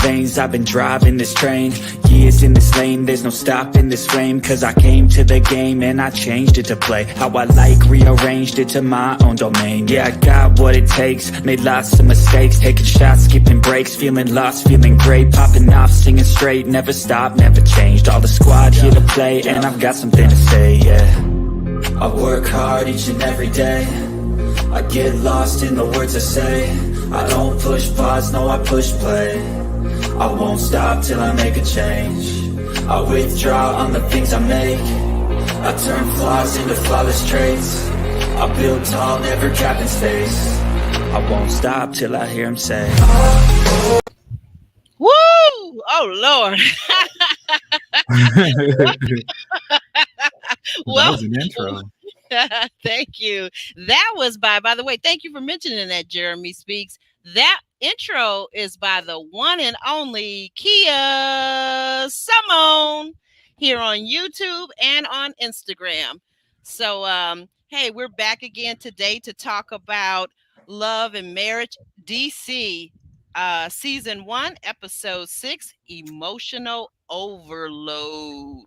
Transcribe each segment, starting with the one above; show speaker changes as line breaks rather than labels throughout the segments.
veins, I've been driving this train. Years in this lane, there's no stopping this flame. Cause I came to the game and I changed it to play how I like, rearranged it to my own domain. Yeah, I got what it takes, made lots of mistakes, taking shots, skipping breaks, feeling lost, feeling great, popping off, singing straight, never stopped, never changed. All the squad here to play, and I've got something to say, yeah. I work hard each and every day, I get lost in the words I say. I don't push pause, no, I push play. I won't stop till I make a change. I withdraw on the things I make. I turn flaws into flawless traits. I build tall, never cap in space. I won't stop till I hear him say,
Woo! Oh Lord.
That
Well,
was an intro.
thank you. That was by the way, thank you for mentioning that, Jeremy Speaks. That intro is by the one and only Kia Simone here on YouTube and on Instagram. So, hey, we're back again today to talk about Love and Marriage DC, season 1, episode 6, Emotional Overload.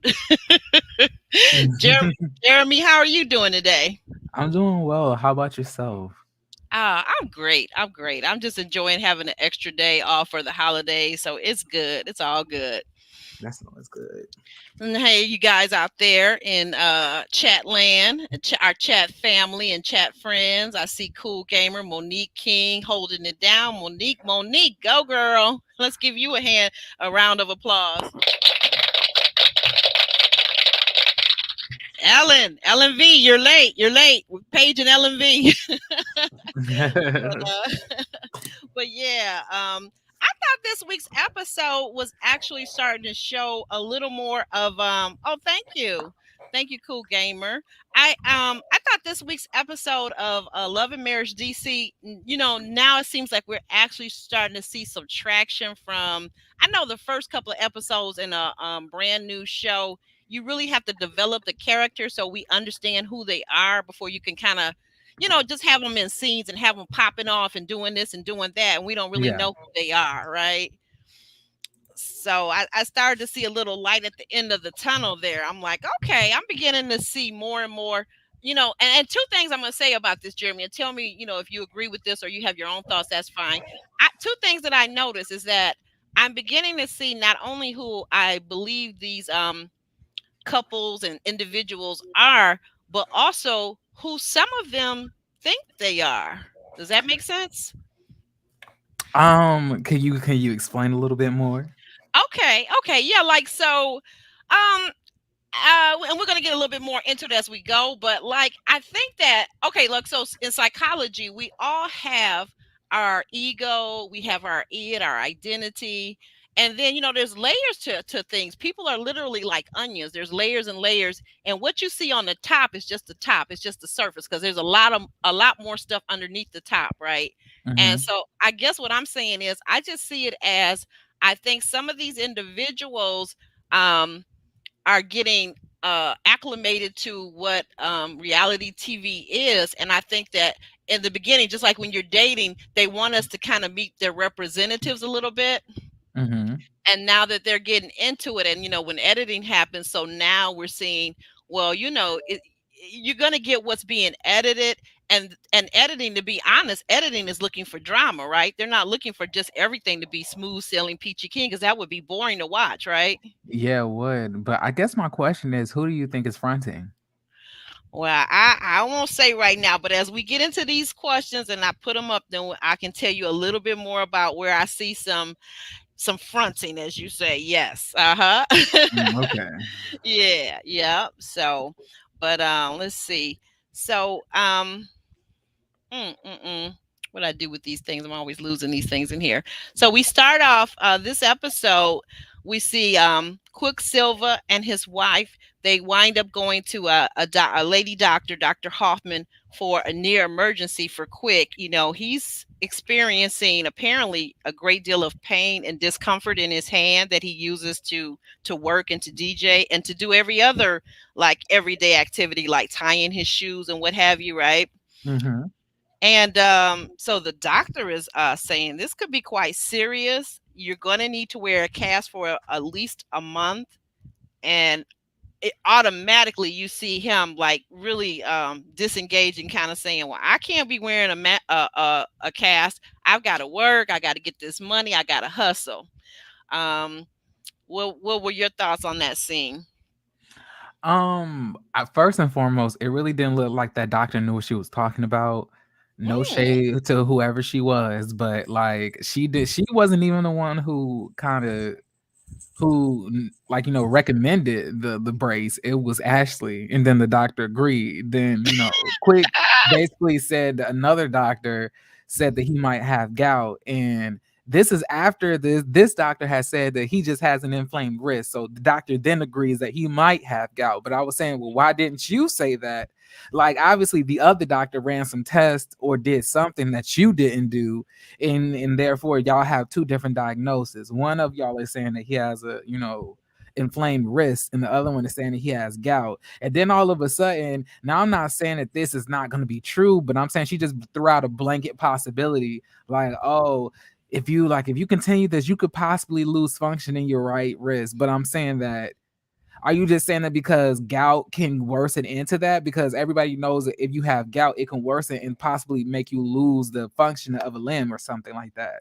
Jeremy, how are you doing today?
I'm doing well. How about yourself?
I'm great. I'm great. I'm just enjoying having an extra day off for the holidays. So it's good. It's all good.
That's always good.
And hey, you guys out there in chat land, our chat family and chat friends. I see Cool Gamer, Monique King holding it down. Monique, go girl. Let's give you a round of applause. Ellen V, you're late. With Paige and Ellen V. But yeah, I thought this week's episode was actually starting to show a little more of thank you, Cool Gamer. I thought this week's episode of Love and Marriage DC, now it seems like we're actually starting to see some traction from. I know the first couple of episodes in a brand new show, you really have to develop the character so we understand who they are before you can kind of, just have them in scenes and have them popping off and doing this and doing that. And we don't really know who they are, right? So I started to see a little light at the end of the tunnel there. I'm like, okay, I'm beginning to see more and more, and two things I'm going to say about this, Jeremy, and tell me, if you agree with this or you have your own thoughts, that's fine. Two things that I noticed is that I'm beginning to see not only who I believe these couples and individuals are, but also who some of them think they are. Does that make sense?
Can you explain a little bit more?
Okay, yeah, like so, and we're gonna get a little bit more into it as we go, but like I think that look, so in psychology, we all have our ego, we have our id, our identity. And then, there's layers to things. People are literally like onions. There's layers and layers. And what you see on the top is just the top. It's just the surface because there's a lot more stuff underneath the top, right? Mm-hmm. And so I guess what I'm saying is I just see it as I think some of these individuals are getting acclimated to what reality TV is. And I think that in the beginning, just like when you're dating, they want us to kind of meet their representatives a little bit. Mm-hmm. And now that they're getting into it and, when editing happens, so now we're seeing, well, you're going to get what's being edited and editing, to be honest, editing is looking for drama, right? They're not looking for just everything to be smooth sailing peachy keen because that would be boring to watch, right?
Yeah, it would. But I guess my question is, who do you think is fronting?
Well, I won't say right now, but as we get into these questions and I put them up, then I can tell you a little bit more about where I see some fronting, as you say. Yes.
Okay.
Yeah. So, but let's see. So, what I do with these things? I'm always losing these things in here. So we start off this episode. We see Quicksilver and his wife. They wind up going to a lady doctor, Dr. Hoffman, for a near emergency for Quick. He's experiencing apparently a great deal of pain and discomfort in his hand that he uses to work and to DJ and to do every other like everyday activity, like tying his shoes and what have you, right? Mm-hmm. And so the doctor is saying this could be quite serious. you're going to need to wear a cast for at least a month, and it automatically you see him like really disengaging, kind of saying, well, I can't be wearing a cast. I've got to work, I got to get this money, I got to hustle. um what were your thoughts on that scene?
First and foremost, it really didn't look like that doctor knew what she was talking about. No
Mm.
shade to whoever she was, but like she wasn't even the one who kind of like recommended the brace. It was Ashley, and then the doctor agreed. Then quick basically said that another doctor said that he might have gout, and this is after this doctor has said that he just has an inflamed wrist. So the doctor then agrees that he might have gout. But I was saying, well, why didn't you say that? Like, obviously the other doctor ran some tests or did something that you didn't do, and therefore y'all have two different diagnoses. One of y'all is saying that he has a inflamed wrist, and the other one is saying that he has gout. And then all of a sudden, now I'm not saying that this is not going to be true, but I'm saying she just threw out a blanket possibility, like, oh, if you continue this, you could possibly lose function in your right wrist. But I'm saying that, are you just saying that because gout can worsen into that? Because everybody knows that if you have gout, it can worsen and possibly make you lose the function of a limb or something like that.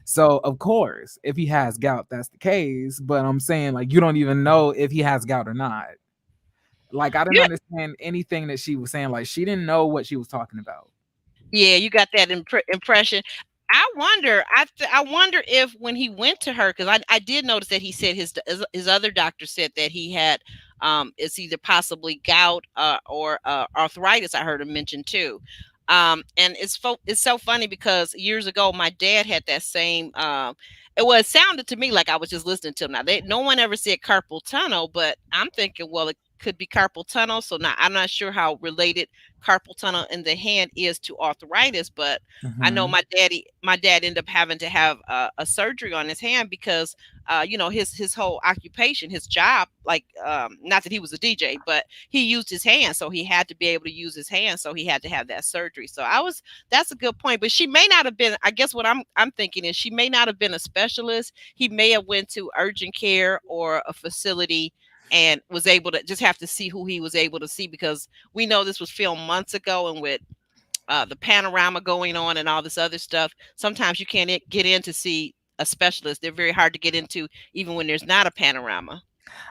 So, of course, if he has gout, that's the case. But I'm saying, like, you don't even know if he has gout or not. Like, I didn't
Yeah,
understand anything that she was saying. Like, she didn't know what she was talking about.
yeah, you got that impression. I wonder if when he went to her, because I did notice that he said his other doctor said that he had it's either possibly gout or arthritis. I heard him mention too. And it's so funny because years ago my dad had that same it sounded to me like I was just listening to him. Now no one ever said carpal tunnel, but I'm thinking, well, it could be carpal tunnel. So now I'm not sure how related carpal tunnel in the hand is to arthritis, but I know
Mm-hmm.
my dad ended up having to have a surgery on his hand because his whole occupation, his job, like not that he was a DJ, but he used his hands, so he had to be able to use his hands, so he had to have that surgery. So that's a good point. But she may not have been, I guess what I'm thinking is she may not have been a specialist. He may have went to urgent care or a facility and was able to just have to see who he was able to see, because we know this was filmed months ago, and with the panorama going on and all this other stuff, sometimes you can't get in to see a specialist. They're very hard to get into even when there's not a panorama.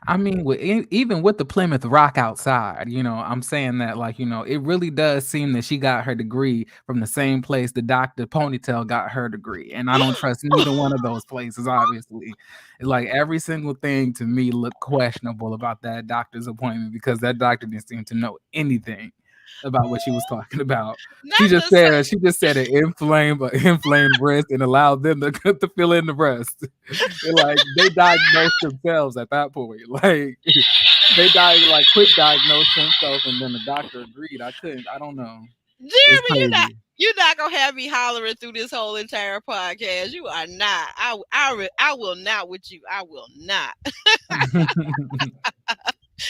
I mean, even with the Plymouth Rock outside, I'm saying that, like, it really does seem that she got her degree from the same place the Dr. Ponytail got her degree. And I don't trust neither one of those places, obviously. Like, every single thing to me looked questionable about that doctor's appointment, because that doctor didn't seem to know anything about what she was talking about. She
Not
just
the
said she just said inflamed wrist, and allowed them to, to fill in the rest. Like, they diagnosed themselves at that point. Like, like, quick diagnosed themselves, and then the doctor agreed. I don't know. It's
Jeremy,
crazy.
you're not gonna have me hollering through this whole entire podcast. You are not. I will not with you. I will not.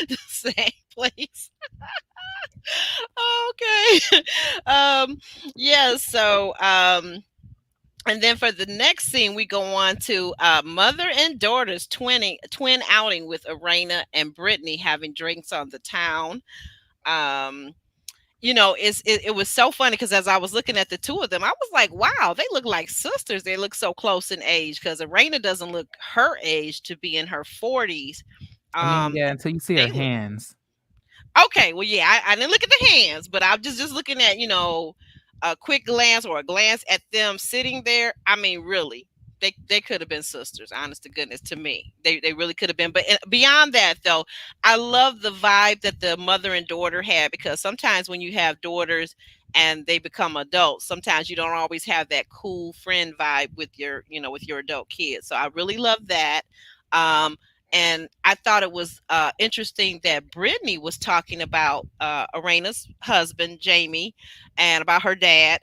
The same place. Okay. um. Yeah. So. And then for the next scene, we go on to mother and daughter's twin outing with Arena and Brittany having drinks on the town. Um, it was so funny because as I was looking at the two of them, I was like, wow, they look like sisters. They look so close in age, because Arena doesn't look her age to be in her 40s.
I mean,
Um,
yeah, until you see her
they look
hands.
okay. Well, yeah, I didn't look at the hands, but I'm just looking at a quick glance or a glance at them sitting there. I mean, really, they could have been sisters. Honest to goodness, to me, they really could have been. But beyond that, though, I love the vibe that the mother and daughter had, because sometimes when you have daughters and they become adults, sometimes you don't always have that cool friend vibe with your adult kids. So I really love that. Um, and I thought it was interesting that Brittany was talking about Arena's husband, Jamie, and about her dad,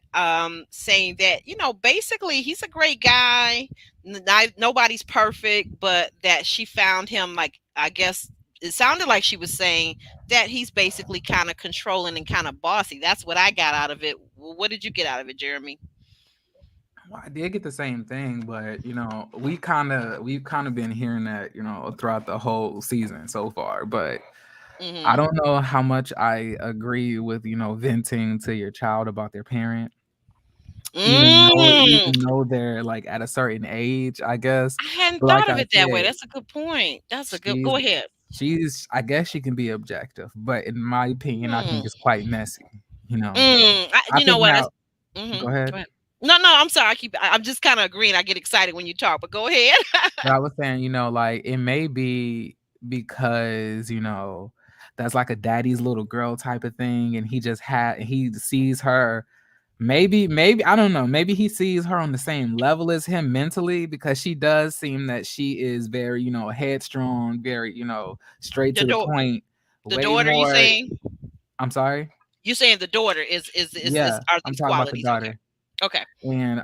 saying that, basically he's a great guy. Nobody's perfect, but that she found him, like, I guess it sounded like she was saying that he's basically kind of controlling and kind of bossy. That's what I got out of it. What did you get out of it, Jeremy?
Well, I did get the same thing, but we've kind of been hearing that, throughout the whole season so far. But I
Mm-hmm.
don't know how much I agree with, venting to your child about their parent,
Mm.
even though they're like at a certain age, I guess.
I hadn't
But like
thought of
I
it that way.
said,
That's a good point. That's a good.
she's
Go ahead.
I guess she can be objective, but in my opinion, I think
Hmm.
it's quite messy. You know, I
You know
think
what?
now. Go
Go
ahead.
ahead. No, no, I'm sorry. I'm just kind of agreeing. I get excited when you talk, but go ahead.
But I was saying, like it may be because, that's like a daddy's little girl type of thing, and he sees her. Maybe I don't know. Maybe he sees her on the same level as him mentally, because she does seem that she is very, headstrong, very, straight
the
to the
door,
point,
the
way
daughter. You
more.
saying?
I'm sorry.
You saying the daughter is
Yeah,
are
I'm
these
talking about the
qualities? Okay.
daughter.
Okay.
And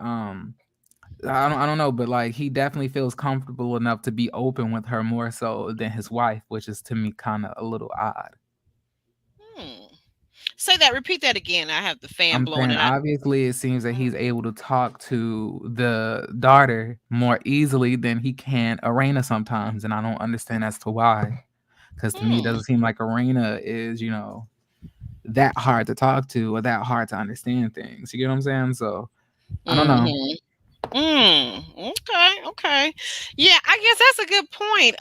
I don't know, but like he definitely feels comfortable enough to be open with her more so than his wife, which is to me kind of a little odd.
Hmm. Say that. Repeat that again. I have the fan
I'm
blowing
saying
it out.
obviously it seems that
Mhm.
he's able to talk to the daughter more easily than he can Arena sometimes, and I don't understand as to why. Because to me, it
Hmm.
doesn't seem like Arena is, that hard to talk to or that hard to understand things. You get what I'm saying? So I don't know.
Mm-hmm. Okay, okay. Yeah, I guess that's a good point.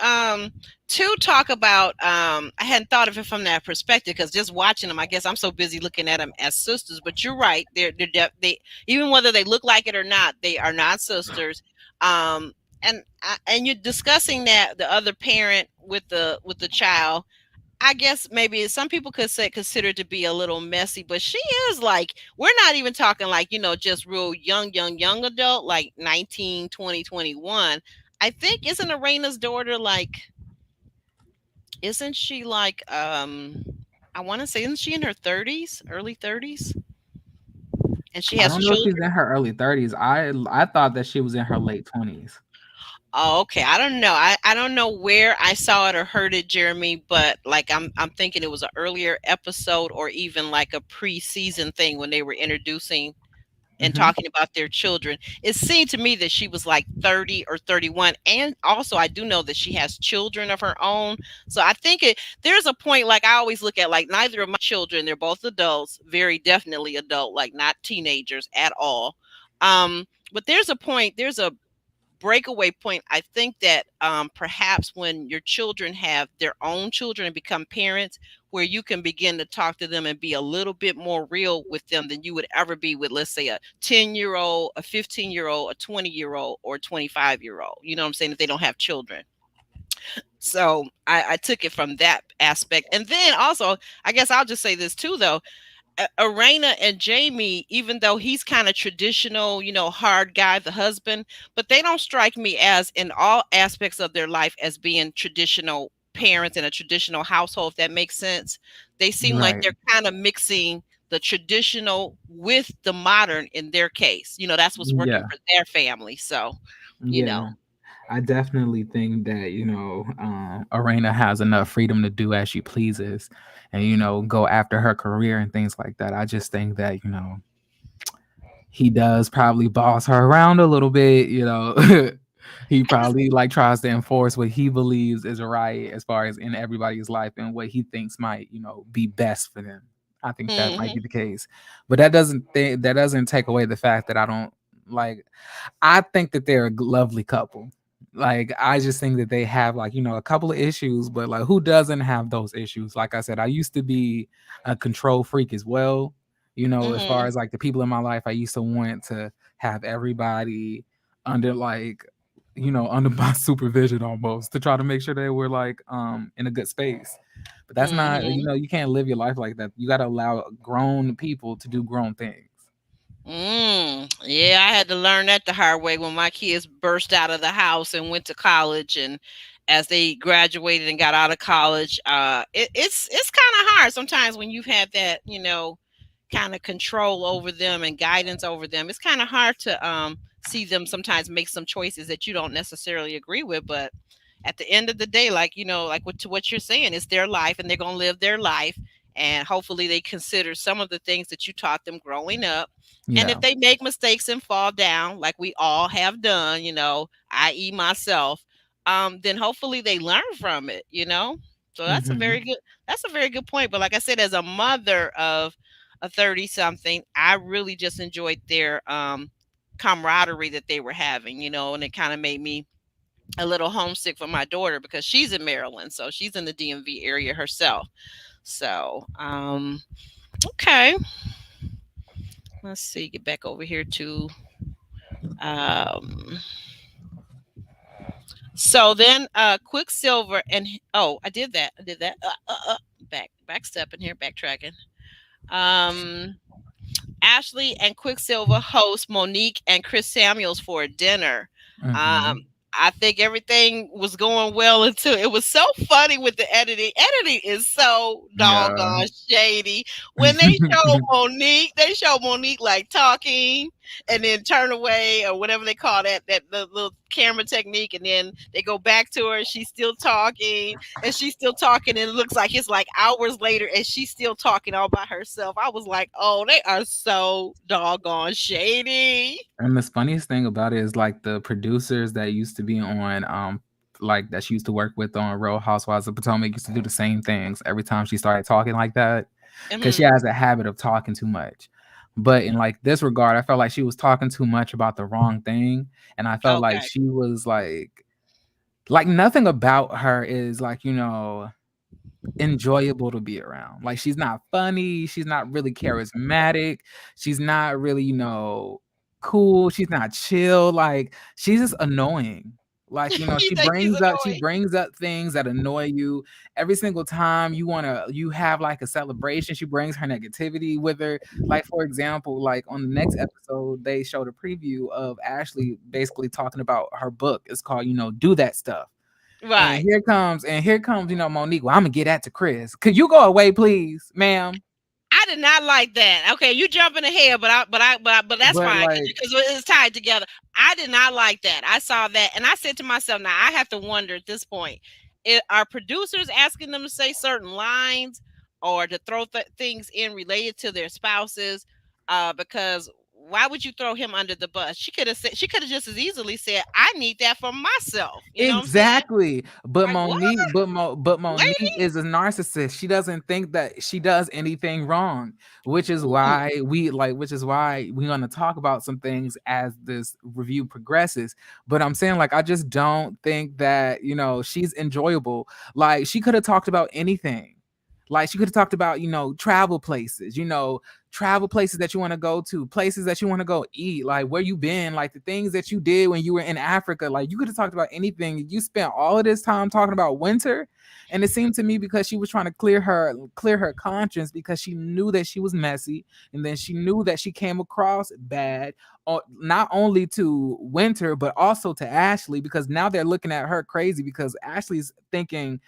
To talk about, I hadn't thought of it from that perspective because just watching them, I guess I'm so busy looking at them as sisters. But you're right; they even whether they look like it or not, they are not sisters. Um, and you're discussing that the other parent with the child. I guess maybe some people could say consider it to be a little messy, but she is like, we're not even talking like, just real young adult, like 19, 20, 21. I think isn't Arena's daughter like, isn't she like, I want to say, isn't she in her 30s, early 30s? And she
I
has
don't know if she's
children.
in her early 30s. I thought that she was in her late 20s.
Oh, okay. I don't know. I don't know where I saw it or heard it, Jeremy, but like I'm thinking it was an earlier episode or even like a pre-season thing when they were introducing and
Hmm.
talking about their children. It seemed to me that she was like 30 or 31. And also I do know that she has children of her own. So I think there's a point, like I always look at, like neither of my children, they're both adults, very definitely adult, like not teenagers at all. But there's a point, there's a breakaway point. I think that perhaps when your children have their own children and become parents, where you can begin to talk to them and be a little bit more real with them than you would ever be with, let's say, a 10-year-old, a 15-year-old, a 20-year-old, or a 25-year-old. You know what I'm saying? If they don't have children. So I took it from that aspect. And then also, I guess I'll just say this too, though. Arena and Jamie, even though he's kind of traditional, hard guy, the husband, but they don't strike me as in all aspects of their life as being traditional parents in a traditional household, if that makes sense. They seem like
Right.
they're kind of mixing the traditional with the modern in their case. That's what's working
Yeah.
for their family. So, you know.
Yeah. I definitely think that, Arena has enough freedom to do as she pleases and, go after her career and things like that. I just think that, he does probably boss her around a little bit. He probably like tries to enforce what he believes is right as far as in everybody's life and what he thinks might, be best for them. I think that might
Mhm.
be the case. But that doesn't take away the fact that I think that they're a lovely couple. Like I just think that they have like, a couple of issues, but like who doesn't have those issues? Like I said, I used to be a control freak as well. As far
Mhm.
as like the people in my life, I used to want to have everybody under like, under my supervision almost to try to make sure they were like in a good space. But that's not,
Mhm.
you can't live your life like that. You got to allow grown people to do grown things.
Yeah, I had to learn that the hard way when my kids burst out of the house and went to college, and as they graduated and got out of college, it's kind of hard sometimes when you've had that, kind of control over them and guidance over them. It's kind of hard to see them sometimes make some choices that you don't necessarily agree with, but at the end of the day, like like what you're saying, it's their life and they're gonna live their life. and hopefully they consider some of the things that you taught them growing up. And if
Yeah.
they make mistakes and fall down, like we all have done, i.e. myself, then hopefully they learn from it, So
Hmm.
that's a very good point. But like I said, as a mother of a 30 something, I really just enjoyed their camaraderie that they were having, and it kind of made me a little homesick for my daughter because she's in Maryland, so she's in the DMV area herself. So, okay, let's see, get back over here to um so then Quicksilver and oh, I did that backstepping here, backtracking. um Ashley and Quicksilver host Monique and Chris Samuels for a dinner. Um,
Hmm.
I think everything was going well until it was so funny with the editing. Editing is so
Yeah.
doggone shady. When they show Monique like talking and then turn away or whatever they call that the little camera technique, and then they go back to her. She's still talking and she's still talking, and it looks like it's like hours later and she's still talking all by herself. I was like, oh, they are so doggone shady.
And the funniest thing about it is like the producers that used to be on like that she used to work with on Real Housewives of Potomac used to do the same things every time she started talking like that because she
Hmm.
has a habit of talking too much. But in like this regard, I felt like she was talking too much about the wrong thing, and I felt like
Okay.
she was like nothing about her is like enjoyable to be around. Like she's not funny, she's not really charismatic, she's not really, cool, she's not chill, like she's just annoying. Like,
You
she
think she's annoying?
brings up things that annoy you every single time you have like a celebration. She brings her negativity with her. Like for example, like on the next episode, they showed a preview of Ashley basically talking about her book. It's called, Do That Stuff. And
Right.
here comes, Monique. Well, I'm gonna get that to Chris. Could you go away, please, ma'am?
I did not like that. Okay, you jumping ahead, but that's
But
fine
like,
because it's tied together. I did not like that. I saw that and I said to myself, now I have to wonder at this point, are producers asking them to say certain lines or to throw things in related to their spouses? Because why would you throw him under the bus? She could have just as easily said, I need that for myself. You know what I'm saying?
exactly. But
Like what,
Monique
lady?
is a narcissist. She doesn't think that she does anything wrong,
Mm,
which is why we're gonna talk about some things as this review progresses. But I'm saying, like, I just don't think that, she's enjoyable. Like she could have talked about anything. Like she could have talked about, travel places that you want to go to, places that you want to go eat, like where you been, like the things that you did when you were in Africa. Like you could have talked about anything. You spent all of this time talking about winter, and it seemed to me because she was trying to clear her conscience because she knew that she was messy, and then she knew that she came across bad, not only to Winter but also to Ashley, because now they're looking at her crazy because Ashley's thinking,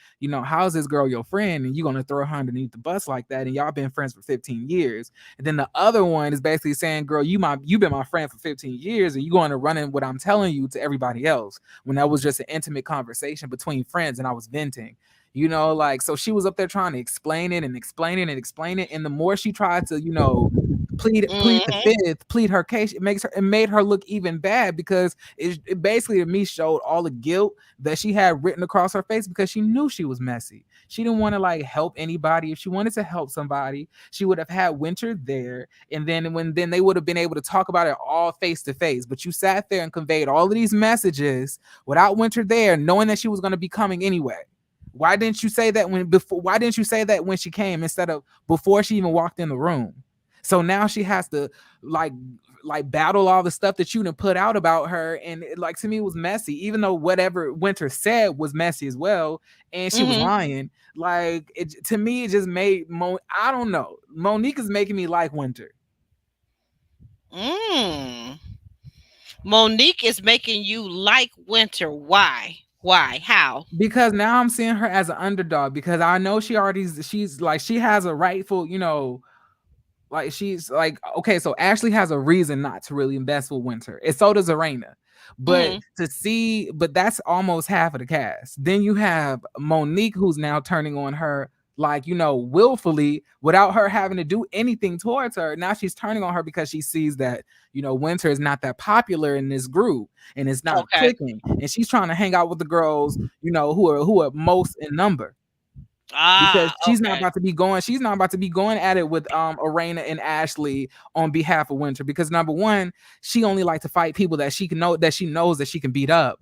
how's this girl your friend and you're gonna throw her underneath the bus like that, and y'all been friends for 15 years. And then the other one is basically saying, girl, you've been my friend for 15 years and you going to run in what I'm telling you to everybody else when that was just an intimate conversation between friends and I was venting. Like, so she was up there trying to explain it and explain it and explain it. And the more she tried to, plead the
mhm.
fifth, plead her case, it made her look even bad because it basically to me showed all the guilt that she had written across her face because she knew she was messy. She didn't want to like help anybody. If she wanted to help somebody, she would have had Winter there, and then they would have been able to talk about it all face to face. But you sat there and conveyed all of these messages without Winter there, knowing that she was going to be coming anyway. Why didn't you say that why didn't you say that when she came instead of before she even walked in the room? So now she has to like battle all the stuff that you done put out about her, and like to me it was messy. Even though whatever Winter said was messy as well, and she was
Mhm.
lying. Like to me, it just made I don't know. Monique is making me like Winter
Mm. Monique is making you like Winter. Why? Why? How?
because now I'm seeing her as an underdog because I know she's like she has a rightful, like she's like, okay, so Ashley has a reason not to really invest with Winter, and so does Arena.
Mhm.
But that's almost half of the cast. Then you have Monique, who's now turning on her like, willfully, without her having to do anything towards her. Now she's turning on her because she sees that, Winter is not that popular in this group and it's not
Okay.
clicking. And she's trying to hang out with the girls, who are most in number. Because
Okay.
she's not about to be going at it with Arena and Ashley on behalf of Winter, because number one, she only like to fight people that she knows that she can beat up.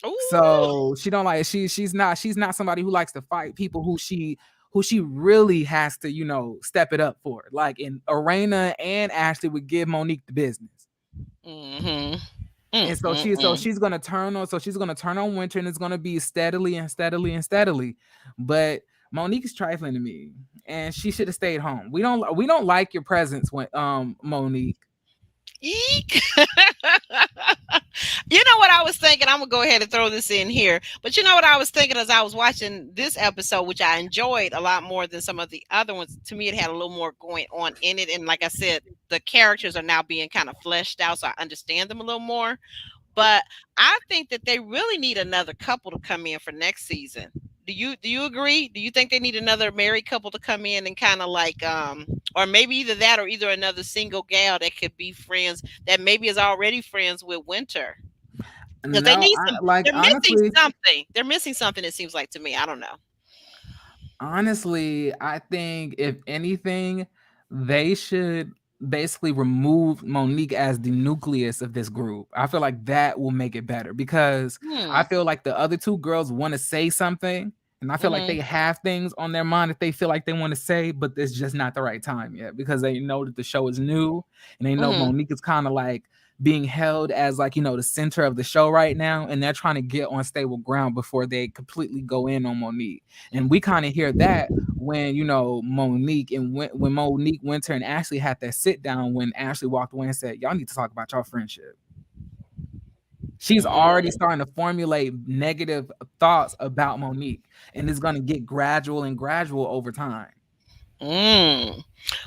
Ooh.
So she don't like she's not somebody who likes to fight people who she really has to, step it up for. Like, in Arena and Ashley would give Monique the business.
Mm-hmm.
And so she's gonna turn on Winter, and it's gonna be steadily and steadily and steadily. But Monique is trifling to me, and she should have stayed home. We don't like your presence when Monique.
Eek. You know what I was thinking? I'm gonna go ahead and throw this in here. But you know what I was thinking as I was watching this episode, which I enjoyed a lot more than some of the other ones. To me, it had a little more going on in it. And like I said, the characters are now being kind of fleshed out, so I understand them a little more. But I think that they really need another couple to come in for next season. Do you agree? Do you think they need another married couple to come in and kind of like or maybe either that or either another single gal that could be friends, that maybe is already friends with Winter? Because they need some, they're
honestly,
missing something. They're missing something, it seems like to me. I don't know.
Honestly, I think if anything, they should basically remove Monique as the nucleus of this group. I feel like that will make it better, because I
Hmm.
feel like the other two girls want to say something, and I feel like
Mm-hmm.
they have things on their mind that they feel like they want to say, but it's just not the right time yet, because they know that the show is new, and they know
Mm-hmm.
Monique is kind of like being held as, like, the center of the show right now, and they're trying to get on stable ground before they completely go in on Monique. And we kind of hear that when, Monique and when Monique, Winter, and Ashley had that sit down, when Ashley walked away and said, y'all need to talk about your friendship. She's already starting to formulate negative thoughts about Monique, and it's going to get gradual and gradual over time.
Mm.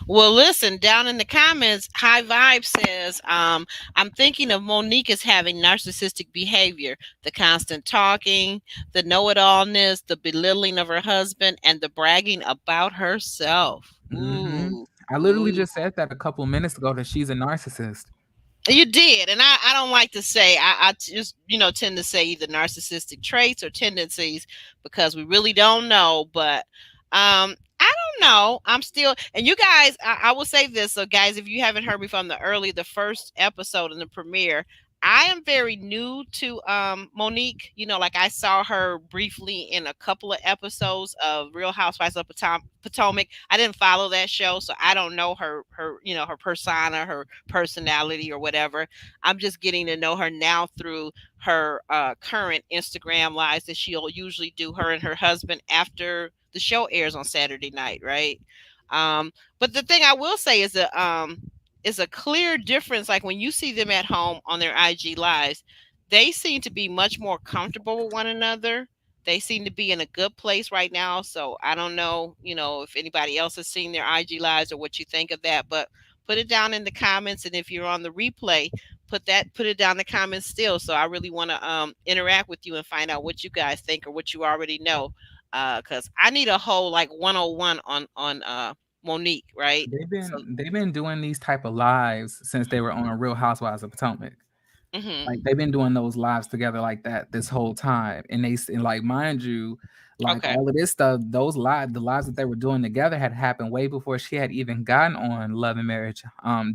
Well, listen, down in the comments, High Vibe says, I'm thinking of Monique as having narcissistic behavior, the constant talking, the know-it-allness, the belittling of her husband, and the bragging about herself.
Mm-hmm.
Ooh.
I literally
Ooh.
just said that a couple of minutes ago, that she's a narcissist.
You did, and I don't like to say. I just tend to say either narcissistic traits or tendencies, because we really don't know. But I don't know. I'm still, and you guys, I will say this. So, guys, if you haven't heard me from the first episode in the premiere, I am very new to Monique. Like, I saw her briefly in a couple of episodes of Real Housewives of Potomac. I didn't follow that show, so I don't know her persona, her personality, or whatever. I'm just getting to know her now through her current Instagram lives that she'll usually do, her and her husband, after the show airs on Saturday night, right? But the thing I will say is a clear difference. Like, when you see them at home on their IG lives, they seem to be much more comfortable with one another. They seem to be in a good place right now. So I don't know, if anybody else has seen their IG lives or what you think of that, but put it down in the comments. And if you're on the replay, put it down in the comments still. So I really want to interact with you and find out what you guys think or what you already know. Because I need a whole like 101 on Monique, right? So,
They've been doing these type of lives since they were on Real Housewives of Potomac. Like,
mhm.
they've been doing those lives together like that this whole time, and like, mind you, like,
Okay.
all of this stuff, the lives that they were doing together had happened way before she had even gotten on Love and Marriage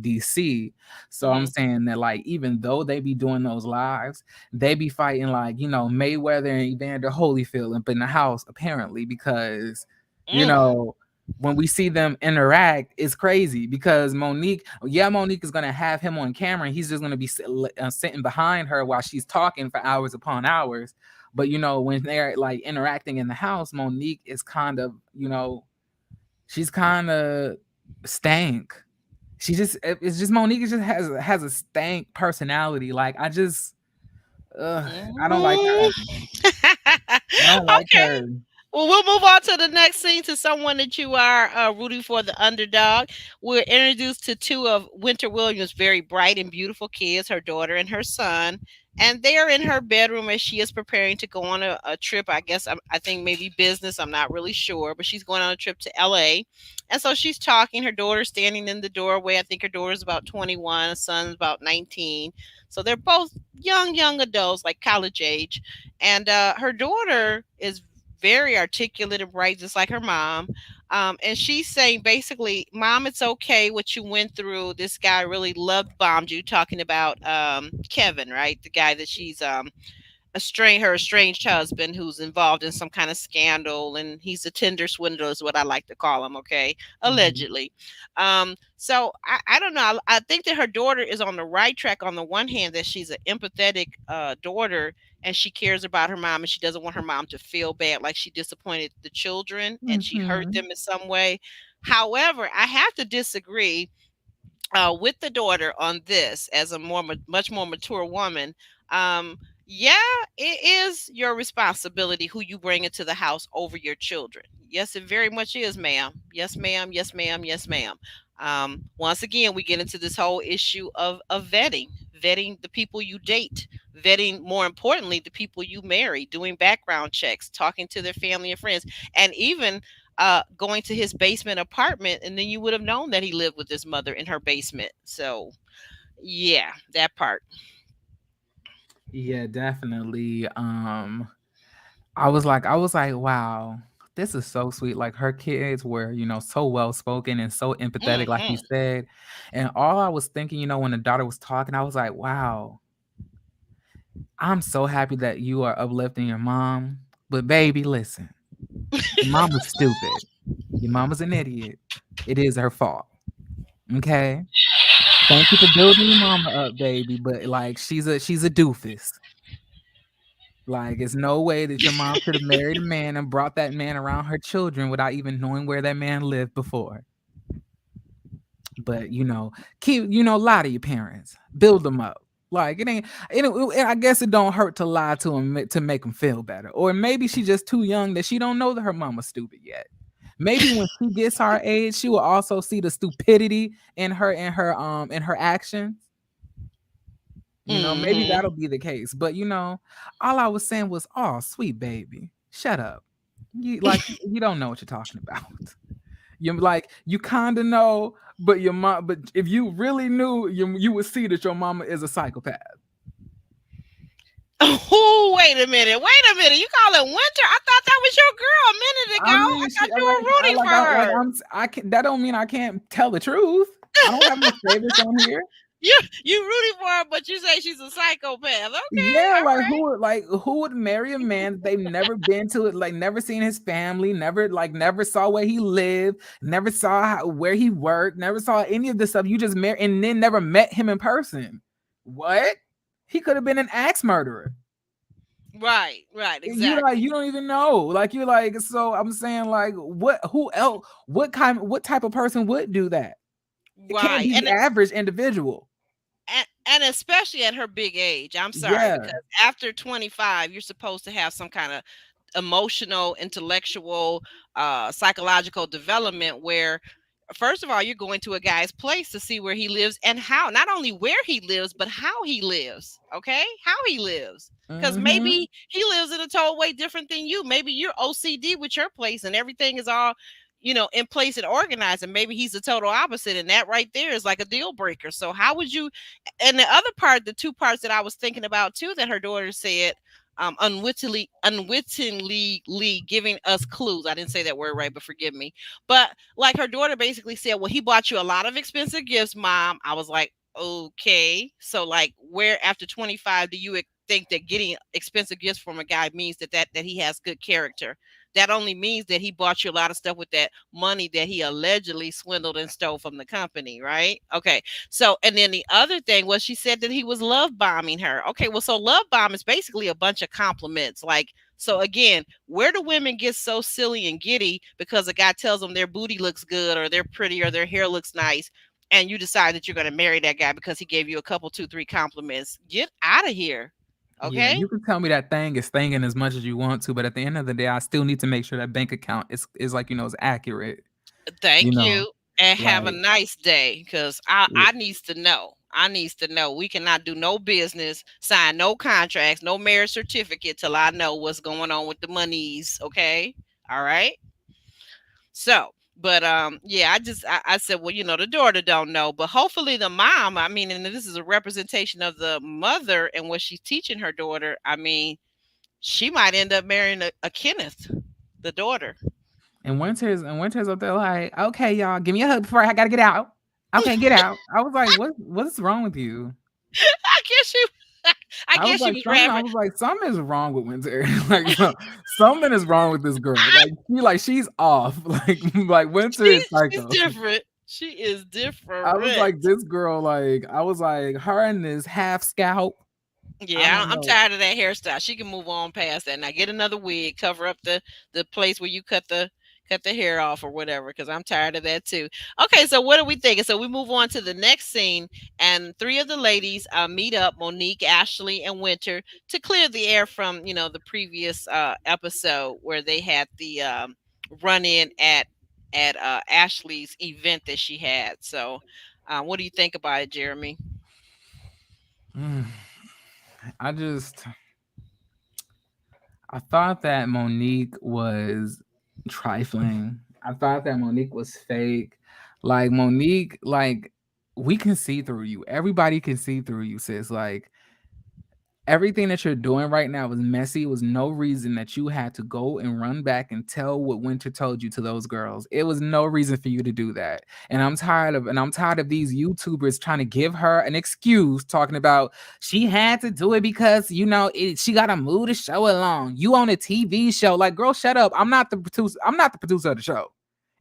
DC. So I'm
Mhm.
saying that, like, even though they be doing those lives, they be fighting, like, Mayweather and Evander Holyfield up in the house, apparently, because you
Mm.
know when we see them interact, it's crazy, because Monique is gonna have him on camera, and he's just gonna be sitting behind her while she's talking for hours upon hours. But when they're like interacting in the house, Monique is kind of, she's kind of stank. It's just Monique just has a stank personality. Like, I don't like her.
Mm.
I don't like
Okay.
her.
Well, we'll move on to the next scene to someone that you are rooting for, the underdog. We're introduced to two of Winter Williams' very bright and beautiful kids, her daughter and her son. And they are in her bedroom as she is preparing to go on a trip. I guess I think maybe business. I'm not really sure, but she's going on a trip to LA. And so she's talking. Her daughter's standing in the doorway. I think her daughter's about 21, her son's about 19. So they're both young adults, like college age. And her daughter is very articulate and bright, just like her mom. And she's saying basically, Mom, it's okay what you went through. This guy really love bombed you, talking about Kevin, right? The guy that she's her estranged husband, who's involved in some kind of scandal, and he's a Tinder swindler is what I like to call him. Okay, allegedly. So I don't know. I think that her daughter is on the right track. On the one hand, that she's an empathetic daughter, and she cares about her mom, and she doesn't want her mom to feel bad, like she disappointed the children and she hurt them in some way. However, I have to disagree with the daughter on this as a much more mature woman. Yeah, it is your responsibility who you bring into the house over your children. Yes, it very much is, ma'am. Yes, ma'am. Yes, ma'am. Yes, ma'am. Once again, we get into this whole issue of vetting the people you date, vetting, more importantly, the people you marry, doing background checks, talking to their family and friends, and even going to his basement apartment, and then you would have known that he lived with his mother in her basement. So, yeah, that part.
Yeah, definitely. I was like, wow, this is so sweet. Like her kids were, so well spoken and so empathetic, like you
Hmm.
said. And all I was thinking, when the daughter was talking, I was like, wow, I'm so happy that you are uplifting your mom. But baby, listen, your mama's stupid. Your mama's an idiot. It is her fault. Okay. Thank you for building your mama up, baby. But like she's a doofus. Like, it's no way that your mom could have married a man and brought that man around her children without even knowing where that man lived before. But lie to your parents, build them up. Like it ain't. I guess it don't hurt to lie to them to make them feel better. Or maybe she's just too young that she don't know that her mama's stupid yet. Maybe when she gets our age, she will also see the stupidity in her actions. Maybe
Hmm.
that'll be the case. But all I was saying was, "Oh, sweet baby, shut up. You don't know what you're talking about. You kind of know, but your mom. But if you really knew, you would see that your mama is a psychopath."
Oh, wait a minute. Wait a minute. You call it Winter? I thought that was your girl a minute ago.
I
I
mean, she
thought you
like
were
I
rooting
like
for
I like
her.
I'm I can that don't mean I can't tell the truth. I don't have no favorites on here.
You rooting for her, but you say she's a psychopath. Okay,
Yeah,
all right.
who would marry a man they've never been to it, like never seen his family, never saw where he lived, never saw where he worked, never saw any of this stuff. You just marry and then never met him in person. What? He could have been an axe murderer.
Right,
You
exactly.
don't even know. Like you're like, so I'm saying like who else what type of person would do that? It can't
Right.
be the average individual.
And especially at her big age. I'm sorry,
Yeah.
because after 25, you're supposed to have some kind of emotional, intellectual, psychological development where first of all, you're going to a guy's place to see where he lives and how, not only where he lives, but how he lives. Okay. How he lives. Because
Mm-hmm.
maybe he lives in a total way different than you. Maybe you're OCD with your place and everything is all, in place and organized. And maybe he's the total opposite. And that right there is like a deal breaker. So, how would you? And the other part, the two parts that I was thinking about too, that her daughter said, unwittingly giving us clues. I didn't say that word right, but forgive me. But like her daughter basically said, well, he bought you a lot of expensive gifts, Mom. I was like, okay. So like where after 25 do you think that getting expensive gifts from a guy means that he has good character? That only means that he bought you a lot of stuff with that money that he allegedly swindled and stole from the company, right? Okay. So, and then the other thing was she said that he was love bombing her. Okay, well, so love bomb is basically a bunch of compliments. Like, so again, where do women get so silly and giddy because a guy tells them their booty looks good or they're pretty or their hair looks nice, and you decide that you're going to marry that guy because he gave you a couple, two, three compliments? Get out of here.
Yeah,
Okay.
you can tell me that thing is thinging as much as you want to, but at the end of the day, I still need to make sure that bank account is like, is accurate, you
Thank
know?
you, and have a
Like,
nice day, because I needs to know. I needs to know. We cannot do no business, sign no contracts, no marriage certificate till I know what's going on with the monies. Okay. All right. So, but yeah, I said, well, the daughter don't know, but hopefully the mom, I mean, and this is a representation of the mother and what she's teaching her daughter. I mean, she might end up marrying a Kenneth, the daughter.
and Winter's up there like, okay, y'all, give me a hug before I gotta get out. Okay, get out. I was like, what's wrong with you?
I guess she, I
I was
guess she
like,
was
something. I
rapping.
was like, something is wrong with Winter. Like, something is wrong with this girl. She's off. Like Winter is
She's
psycho.
different. She is
I was
different.
like, this girl. Like, I was like, her and this half scalp. I
Yeah,
don't
I'm
know.
tired of that hairstyle. She can move on past that. Now get another wig, cover up the place where you cut the hair off or whatever. Because I'm tired of that too. Okay, so what are we thinking? So we move on to the next scene, and three of the ladies meet up: Monique, Ashley, and Winter, to clear the air from the previous episode where they had the run in at Ashley's event that she had. So, what do you think about it, Jeremy?
Mm. I just, I thought that Monique was trifling. I thought that Monique was fake. Like Monique, like we can see through you. Everybody can see through you, sis. Like everything that you're doing right now is messy. It was no reason that you had to go and run back and tell what Winter told you to those girls. It was no reason for you to do that. And I'm tired of these YouTubers trying to give her an excuse, talking about she had to do it because she got to move the show along. You on a TV show. Like, girl, shut up. I'm not the producer. I'm not the producer of the show.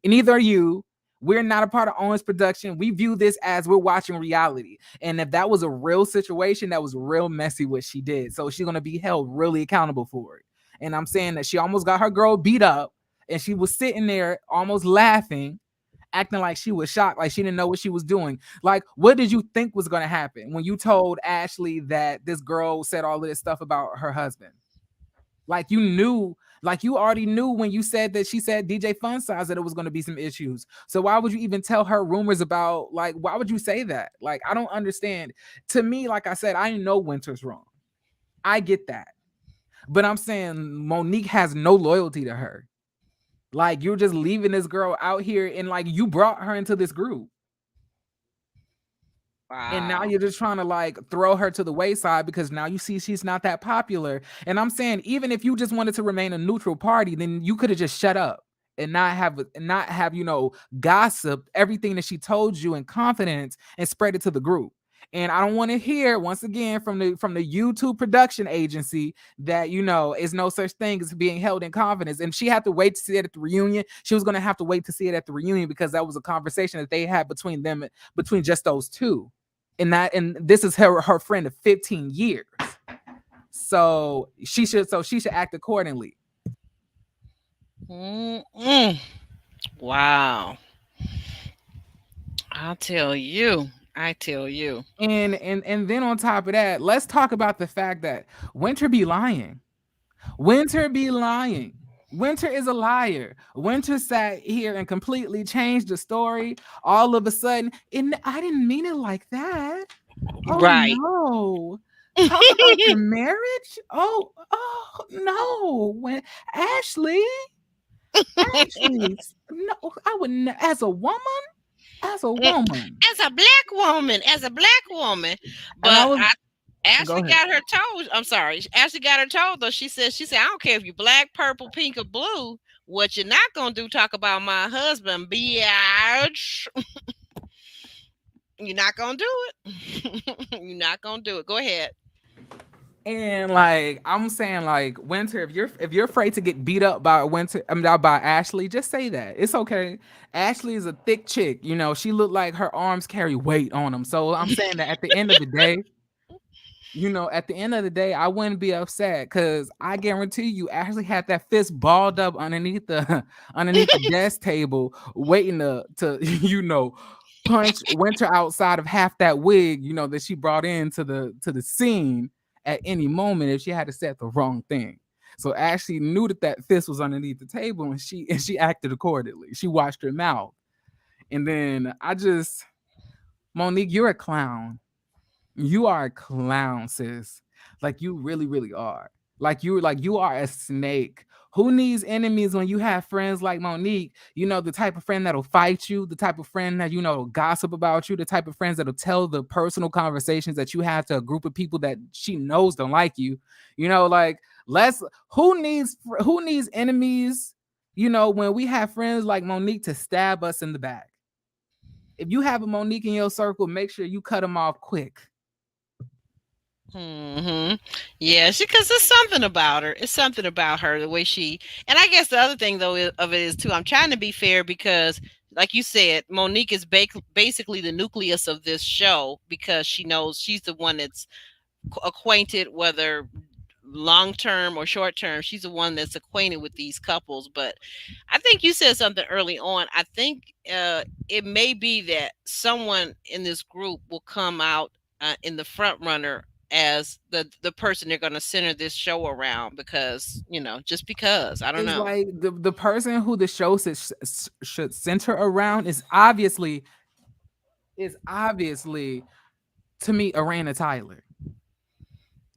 And neither are you. We're not a part of Owens production. We view this as we're watching reality. And if that was a real situation, that was real messy what she did. So she's going to be held really accountable for it. And I'm saying that she almost got her girl beat up, and she was sitting there almost laughing, acting like she was shocked, like she didn't know what she was doing. Like, what did you think was going to happen when you told Ashley that this girl said all of this stuff about her husband? Like you knew, like you already knew when you said that she said DJ Fun Size that it was going to be some issues. So why would you even tell her rumors about, like, why would you say that? Like, I don't understand. To me, like I said, I know Winter's wrong. I get that. But I'm saying Monique has no loyalty to her. Like, you're just leaving this girl out here, and like you brought her into this group. And now
Wow.
you're just trying to like throw her to the wayside because now you see she's not that popular. And I'm saying, even if you just wanted to remain a neutral party, then you could have just shut up and not have gossiped everything that she told you in confidence and spread it to the group. And I don't want to hear once again from the YouTube production agency that is no such thing as being held in confidence. And she had to wait to see it at the reunion. She was going to have to wait to see it at the reunion because that was a conversation that they had between just those two. And this is her friend of 15 years. So she should act accordingly.
Mm-mm. Wow. I tell you.
And then on top of that, let's talk about the fact that Winter be lying. Winter be lying. Winter is a liar. Winter sat here and completely changed the story all of a sudden. And I didn't mean it like that. Oh
Right.
no. Talk about your marriage? Oh no. When Ashley, no, I wouldn't as a woman. As a woman.
As a black woman.
And I
But
was Go
Ashley
ahead.
got her told. I'm sorry. Ashley got her told though. She said, I don't care if you black, purple, pink, or blue. What you're not gonna do, talk about my husband, bitch. You're not gonna do it. You're not gonna do it. Go ahead.
And like I'm saying, like Winter, if you're afraid to get beat up by by Ashley, just say that. It's okay. Ashley is a thick chick, she looked like her arms carry weight on them. So I'm saying that at the end of the day, I wouldn't be upset because I guarantee you Ashley had that fist balled up underneath the underneath the desk table, waiting to punch Winter outside of half that wig, that she brought into the scene. at any moment if she had to set the wrong thing. So Ashley knew that that fist was underneath the table, and she acted accordingly. She watched her mouth. And then Monique, you're a clown. You are a clown, sis. Like you really, really are. Like you are a snake. Who needs enemies when you have friends like Monique? You know, the type of friend that'll fight you, the type of friend that, you know, gossip about you, the type of friends that'll tell the personal conversations that you have to a group of people that she knows don't like you. You know, like let's who needs enemies, you know, when we have friends like Monique to stab us in the back. If you have a Monique in your circle, make sure you cut them off quick.
Hmm. Yeah, because there's something about her. It's something about her, the way she. And I guess the other thing though of it is too. I'm trying to be fair because, like you said, Monique is basically the nucleus of this show because she knows she's the one that's acquainted, whether long term or short term. She's the one that's acquainted with these couples. But I think you said something early on. I think it may be that someone in this group will come out in the front runner as the person they're going to center this show around because just because I don't
It's
know.
like the person who the show should center around is obviously to me Arena Tyler.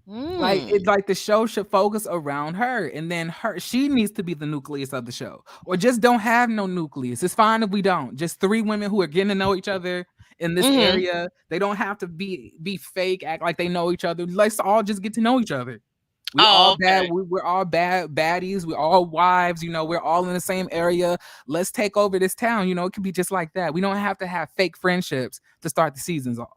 Like
Mm.
it's like the show should focus around her, and then she needs to be the nucleus of the show, or just don't have no nucleus. It's fine if we don't. Just three women who are getting to know each other in this
Hmm.
area. They don't have to be fake, act like they know each other. Let's all just get to know each other. We all
Oh,
bad.
okay.
We're all bad baddies. We're all wives. You know, we're all in the same area. Let's take over this town. You know, it could be just like that. We don't have to have fake friendships to start the seasons off.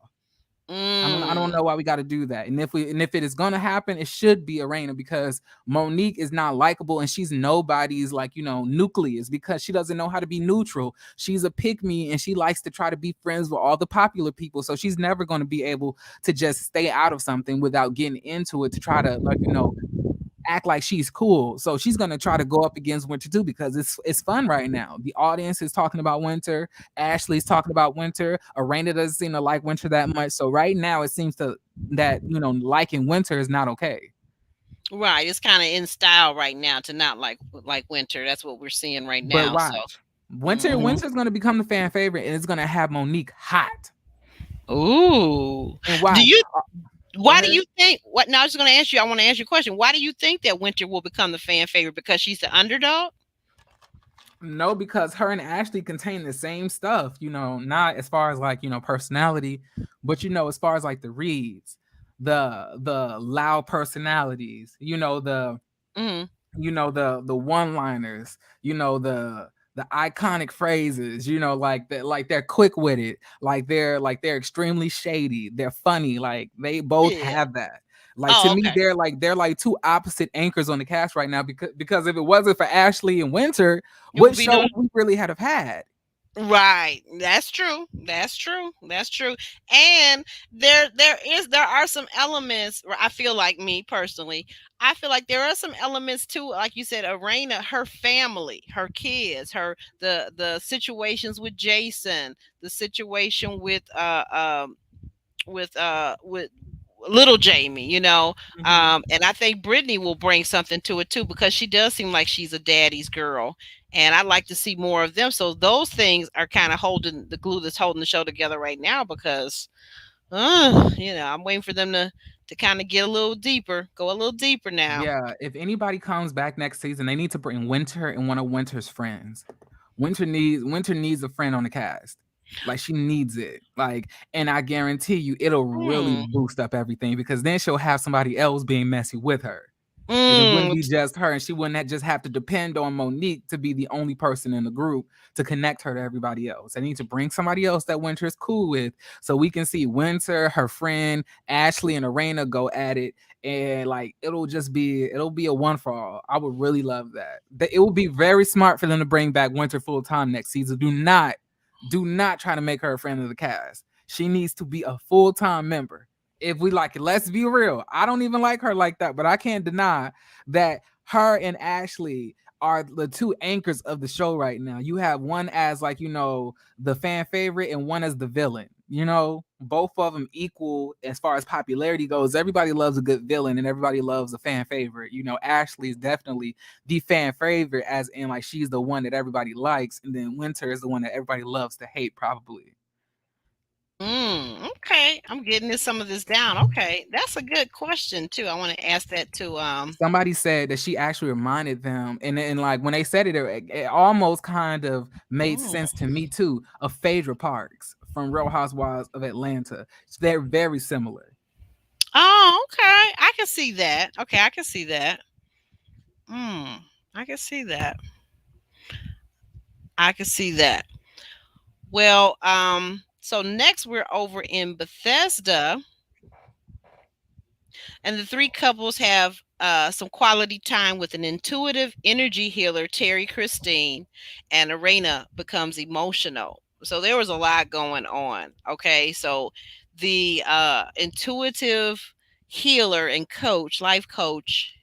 I don't
Mm.
know why we got to do that. And if it is gonna happen, it should be Arena because Monique is not likable and she's nobody's like nucleus because she doesn't know how to be neutral. She's a pick me and she likes to try to be friends with all the popular people. So she's never going to be able to just stay out of something without getting into it to try to act like she's cool. So she's gonna try to go up against Winter too because it's fun right now. The audience is talking about Winter. Ashley's talking about Winter. Arena doesn't seem to like Winter that much. So right now it seems that liking Winter is not okay.
Right. It's kind of in style right now to not like Winter. That's what we're seeing right
But
now. So.
watch. Winter
Mhm.
Winter's gonna become the fan favorite and it's gonna have Monique hot.
Ooh.
And
Do
watch.
you
Go
Why do
ahead.
you think what now I was going to ask you I want to ask you a question. Why do you think that Winter will become the fan favorite because she's the underdog?
No, because her and Ashley contain the same stuff, not as far as like, personality, but as far as like the reads, the loud personalities,
Mhm.
the one-liners, the iconic phrases, like they're quick with it, like they're extremely shady, they're funny, like they both
Yeah.
have that. Like to
Oh,
me,
okay.
they're like two opposite anchors on the cast right now because if it wasn't for Ashley and Winter,
It would
what
be
show
no.
would we really have had?
Right. That's true. That's true. That's true. And there are some elements where I feel like me personally, I feel like there are some elements too, like you said, Arena, her family, her kids, the situations with Jason, the situation with little Jamie,
Mhm.
and I think Brittany will bring something to it too because she does seem like she's a daddy's girl, and I'd like to see more of them. So those things are kind of holding the glue that's holding the show together right now because, I'm waiting for them to kind of get a little deeper, go a little deeper now.
Yeah, if anybody comes back next season, they need to bring Winter and one of Winter's friends. Winter needs a friend on the cast. Like she needs it. Like, and I guarantee you it'll really
Hmm.
boost up everything because then she'll have somebody else being messy with her. And it wouldn't
Mm.
be just her, and she wouldn't just have to depend on Monique to be the only person in the group to connect her to everybody else. I need to bring somebody else that Winter is cool with so we can see Winter, her friend, Ashley, and Arena go at it. And like it'll be a one for all. I would really love that. It would be very smart for them to bring back Winter full time next season. Do not try to make her a friend of the cast. She needs to be a full-time member. If we like it, let's be real. I don't even like her like that, but I can't deny that her and Ashley are the two anchors of the show right now. You have one as like, the fan favorite and one as the villain. both of them equal as far as popularity goes. Everybody loves a good villain and everybody loves a fan favorite. Ashley is definitely the fan favorite, as in like she's the one that everybody likes, and then Winter is the one that everybody loves to hate, probably.
Okay, I'm getting some of this down. Okay, that's a good question too. I want to ask that to
Somebody said that she actually reminded them, and like when they said it almost kind of made
mm.
sense to me too, of Phaedra Parks from Real Housewives of Atlanta. They're very similar.
Oh, okay. I can see that. Okay, I can see that. I can see that. I can see that. Well, so next we're over in Bethesda, and the three couples have some quality time with an intuitive energy healer, Terry Christine, and Arena becomes emotional. So there was a lot going on. Okay, so the intuitive healer and coach, life coach,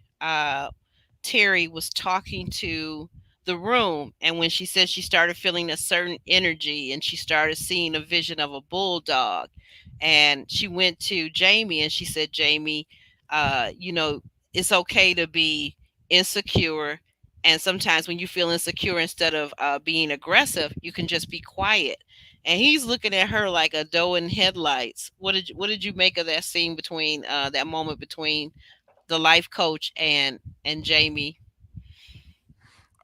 Terry was talking to the room, and when she said she started feeling a certain energy and she started seeing a vision of a bulldog, and she went to Jamie and she said, Jamie, you know, it's okay to be insecure. And sometimes when you feel insecure, instead of being aggressive, you can just be quiet. And he's looking at her like a doe in headlights. What did you make of that scene between that moment between the life coach and Jamie?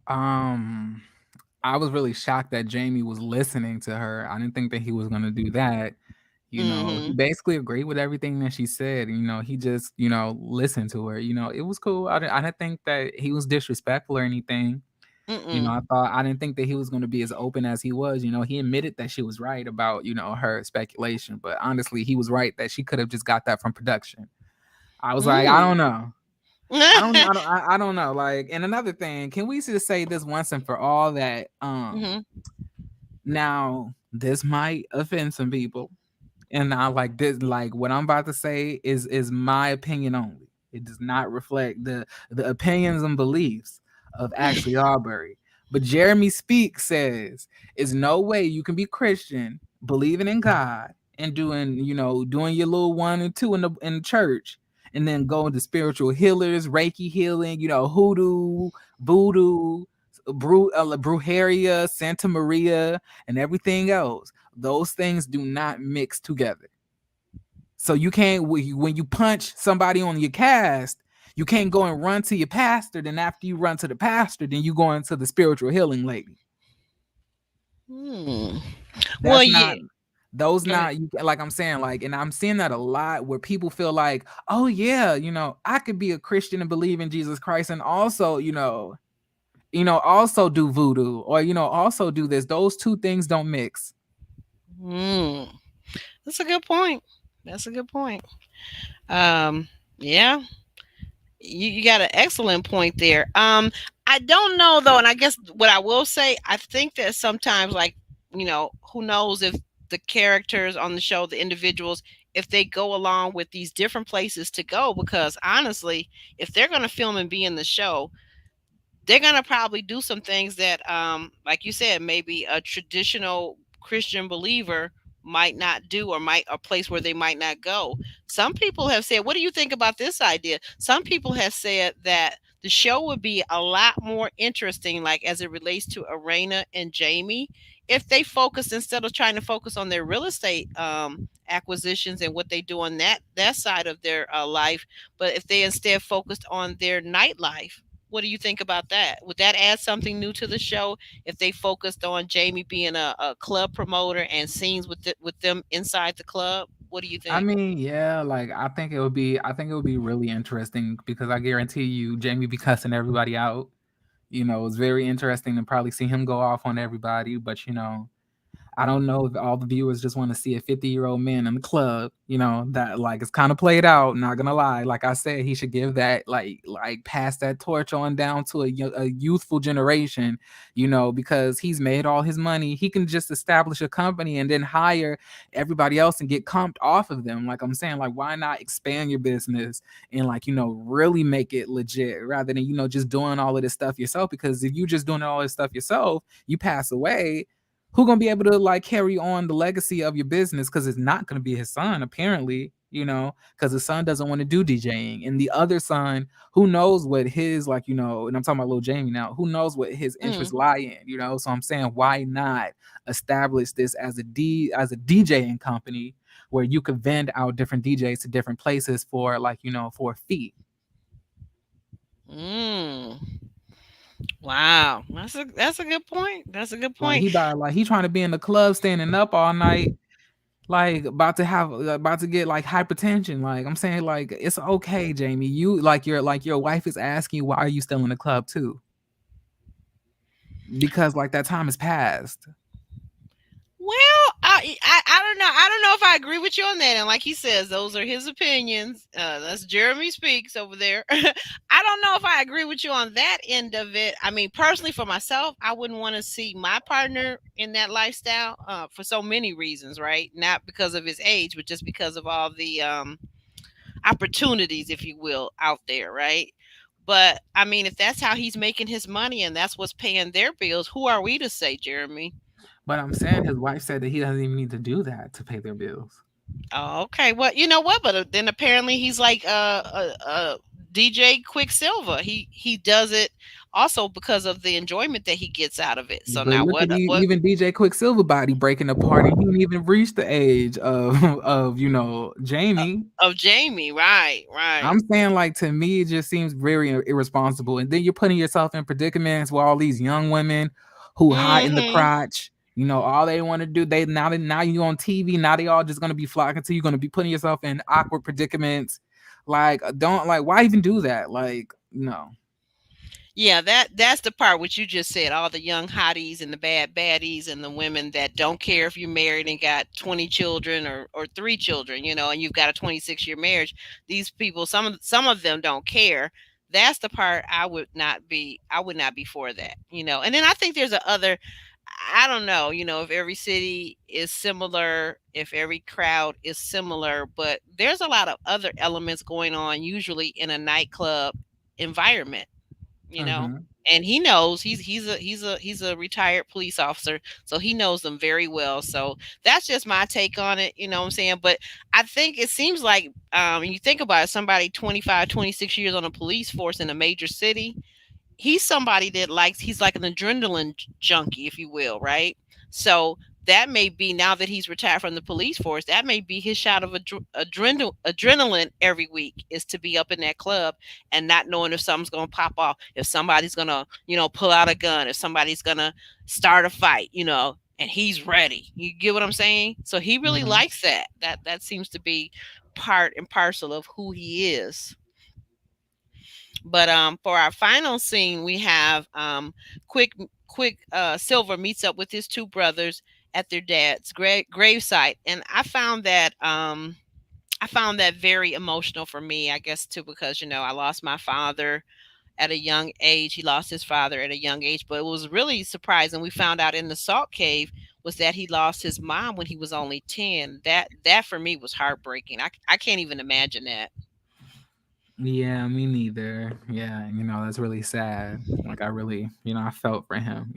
Um, I was really shocked that Jamie was listening to her. I didn't think that he was gonna do that. He
Mm-hmm.
basically agreed with everything that she said. He just, listened to her. It was cool. I didn't think that he was disrespectful or anything.
Mm-mm.
I didn't think that he was going to be as open as he was. He admitted that she was right about, her speculation, but honestly, he was right that she could have just got that from production. I was like, I
Mm.
don't know. I don't know. Like, and another thing, can we just say this once and for all that
Mm-hmm.
now this might offend some people, and I like this, like what I'm about to say is my opinion only. It does not reflect the opinions and beliefs of Ashley Arbery. But Jeremy Speak says, "Is no way you can be Christian, believing in God, and doing your little 1 and 2 in the church, and then going to spiritual healers, Reiki healing, hoodoo, voodoo, brujeria, Santa Maria, and everything else. Those things do not mix together. So you can't, when you punch somebody on your cast, you can't go and run to your pastor. Then after you run to the pastor, then you go into the spiritual healing lady.
Hmm. Well,
That's
yeah.
not those
Go ahead.
not you, like I'm saying, like, and I'm seeing that a lot where people feel like, oh yeah, I could be a Christian and believe in Jesus Christ and also, also do voodoo, or also do this. Those two things don't mix.
Hmm. That's a good point. That's a good point. Yeah, you got an excellent point there. I don't know though, and I guess what I will say, I think that sometimes, like, who knows if the characters on the show, the individuals, if they go along with these different places to go, because honestly, if they're going to film and be in the show, they're gonna probably do some things that, like you said, maybe a traditional Christian believer might not do, or might a place where they might not go. Some people have said, what do you think about this idea? Some people have said that the show would be a lot more interesting, like as it relates to Arena and Jamie, if they focus, instead of trying to focus on their real estate acquisitions and what they do on that side of their life, but if they instead focused on their nightlife. What do you think about that? Would that add something new to the show if they focused on Jamie being a club promoter and scenes with them inside the club? What do you
I
think?
mean, yeah, like I think it would be really interesting because I guarantee you Jamie be cussing everybody out. It's very interesting to probably see him go off on everybody, but I don't know if all the viewers just want to see a 50-year-old man in the club, that like it's kind of played out, not gonna lie. Like I said, he should give that like pass that torch on down to a youthful generation, because he's made all his money. He can just establish a company and then hire everybody else and get comped off of them. Like I'm saying, like why not expand your business and like, really make it legit rather than, just doing all of this stuff yourself? Because if you just doing all this stuff yourself, you pass away, who gonna be able to like carry on the legacy of your business? Because it's not gonna be his son, apparently, because the son doesn't want to do DJing, and the other son, who knows what his like, and I'm talking about little Jamie now, who knows what his interests
Mm.
lie in. So I'm saying, why not establish this as a DJing company where you could vend out different DJs to different places for like, for a fee.
Mm. Wow, that's a good point. That's a good point.
He trying to be in the club standing up all night, like about to get like hypertension. Like I'm saying, like it's okay, Jamie. You like your wife is asking, why are you still in the club too? Because like that time has passed.
Well, I don't know. I don't know if I agree with you on that. And like he says, those are his opinions. That's Jeremy Speaks over there. I don't know if I agree with you on that end of it. I mean, personally, for myself, I wouldn't want to see my partner in that lifestyle for so many reasons, right? Not because of his age, but just because of all the opportunities, if you will, out there, right? But I mean, if that's how he's making his money and that's what's paying their bills, who are we to say, Jeremy?
But I'm saying his wife said that he doesn't even need to do that to pay their bills.
Oh, okay. Well, you know what? But then apparently he's like DJ Quicksilver. He does it also because of the enjoyment that he gets out of it. So
But
now
look
what?
at even DJ Quicksilver body breaking apart, and he didn't even reach the age of Jamie.
Of Jamie, right?
I'm saying, like, to me, it just seems very irresponsible. And then you're putting yourself in predicaments where all these young women who hide in the crotch, all they want to do, now you on TV, now they all just gonna be flocking to you, gonna be putting yourself in awkward predicaments. Like, why even do that? Like, no.
Yeah, that's the part which you just said. All the young hotties and the bad baddies and the women that don't care if you're married and got 20 children or 3 children, and you've got a 26-year marriage. These people, some of them don't care. That's the part I would not be for that, And then I think there's I don't know, if every city is similar, if every crowd is similar, but there's a lot of other elements going on usually in a nightclub environment, and he knows he's a retired police officer, so he knows them very well. So that's just my take on it, what I'm saying. But I think it seems like when you think about it, somebody 25, 26 years on a police force in a major city, he's somebody that he's like an adrenaline junkie, if you will, right? So that may be, now that he's retired from the police force, that may be his shot of adrenaline every week, is to be up in that club and not knowing if something's going to pop off, if somebody's going to, pull out a gun, if somebody's going to start a fight, and he's ready. You get what I'm saying? So he really likes that. That seems to be part and parcel of who he is. But for our final scene, we have Quick Silver meets up with his 2 brothers at their dad's gravesite, and I found that very emotional for me. I guess too, because I lost my father at a young age. He lost his father at a young age, but it was really surprising. We found out in the Salt Cave was that he lost his mom when he was only 10. That for me was heartbreaking. I can't even imagine that.
Yeah, me neither. Yeah, that's really sad. Like, I really, I felt for him.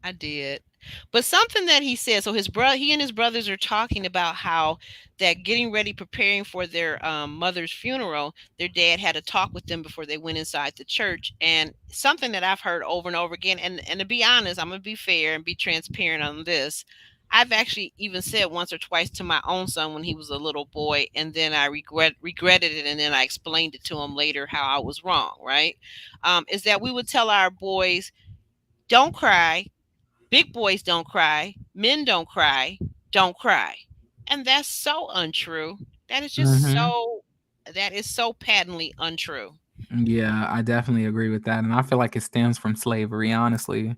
I did. But something that he said, so he and his brothers are talking about how that getting ready, preparing for their mother's funeral, their dad had a talk with them before they went inside the church. And something that I've heard over and over again, and to be honest, I'm going to be fair and be transparent on this. I've actually even said once or twice to my own son when he was a little boy, and then I regretted it, and then I explained it to him later how I was wrong, right? Is that we would tell our boys, don't cry. Big boys don't cry. Men don't cry. Don't cry. And that's so untrue. That is just that is so patently untrue.
Yeah, I definitely agree with that. And I feel like it stems from slavery, honestly.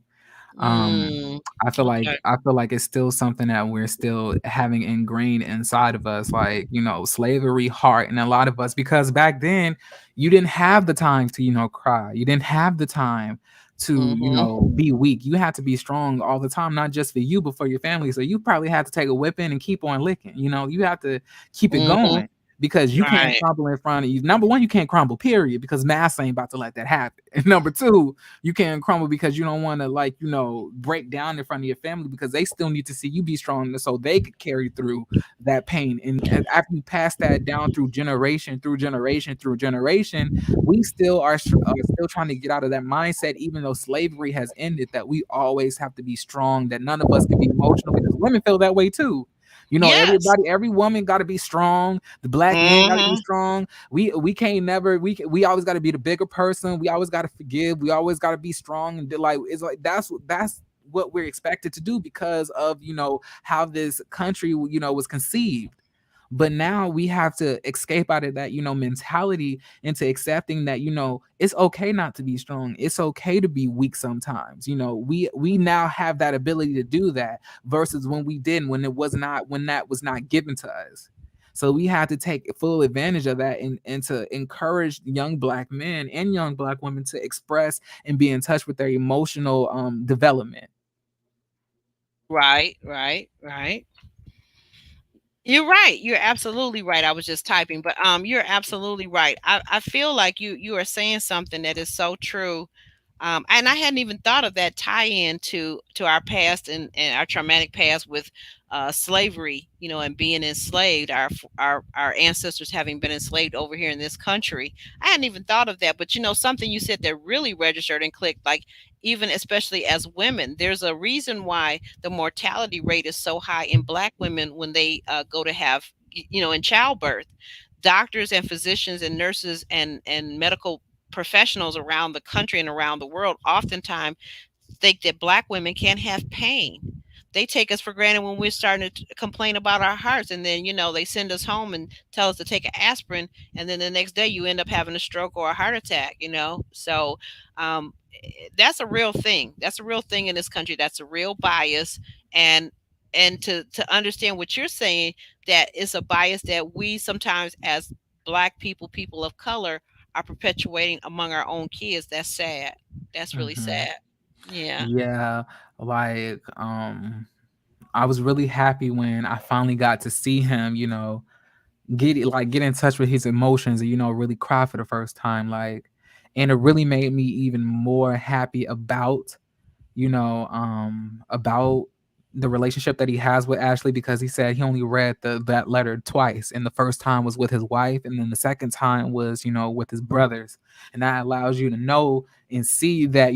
I feel like it's still something that we're still having ingrained inside of us, like, slavery heart in a lot of us, because back then you didn't have the time to, cry. You didn't have the time to, be weak. You had to be strong all the time, not just for you, but for your family. So you probably had to take a whipping and keep on licking. You have to keep it going, because you can't
Right.
crumble in front of you. Number one, you can't crumble, period, because mass ain't about to let that happen. And number two, you can't crumble because you don't want to, like, break down in front of your family, because they still need to see you be strong so they could carry through that pain. And after you pass that down through generation through generation through generation, we still are still trying to get out of that mindset, even though slavery has ended, that we always have to be strong, that none of us can be emotional, because women feel that way too.
Yes.
Every woman got to be strong. The black man got to be
Hmm.
strong. We can't never. We always got to be the bigger person. We always got to forgive. We always got to be strong. And like, it's like that's what we're expected to do, because of how this country was conceived. But now we have to escape out of that mentality, into accepting that it's okay not to be strong, it's okay to be weak sometimes. We now have that ability to do that, versus when we didn't, when that was not given to us. So we have to take full advantage of that, and to encourage young black men and young black women to express and be in touch with their emotional development.
Right. Right. Right. You're right. You're absolutely right. I was just typing, but you're absolutely right. I feel like you are saying something that is so true. And I hadn't even thought of that tie-in to our past and our traumatic past with slavery, and being enslaved. Our ancestors having been enslaved over here in this country. I hadn't even thought of that. But something you said that really registered and clicked. Like, even especially as women, there's a reason why the mortality rate is so high in Black women when they go to have, in childbirth. Doctors and physicians and nurses and medical professionals around the country and around the world oftentimes think that Black women can't have pain. They take us for granted when we're starting to complain about our hearts, and then they send us home and tell us to take an aspirin, and then the next day you end up having a stroke or a heart attack. So that's a real thing. That's a real thing in this country. That's a real bias, and to understand what you're saying, that it's a bias that we sometimes, as Black people, people of color, are perpetuating among our own kids. That's sad. That's really
Mhm.
sad. Yeah.
Yeah, like I was really happy when I finally got to see him, get in touch with his emotions, and really cry for the first time, like, and it really made me even more happy about the relationship that he has with Ashley, because he said he only read that letter twice, and the first time was with his wife, and then the second time was with his brothers. And that allows you to know and see that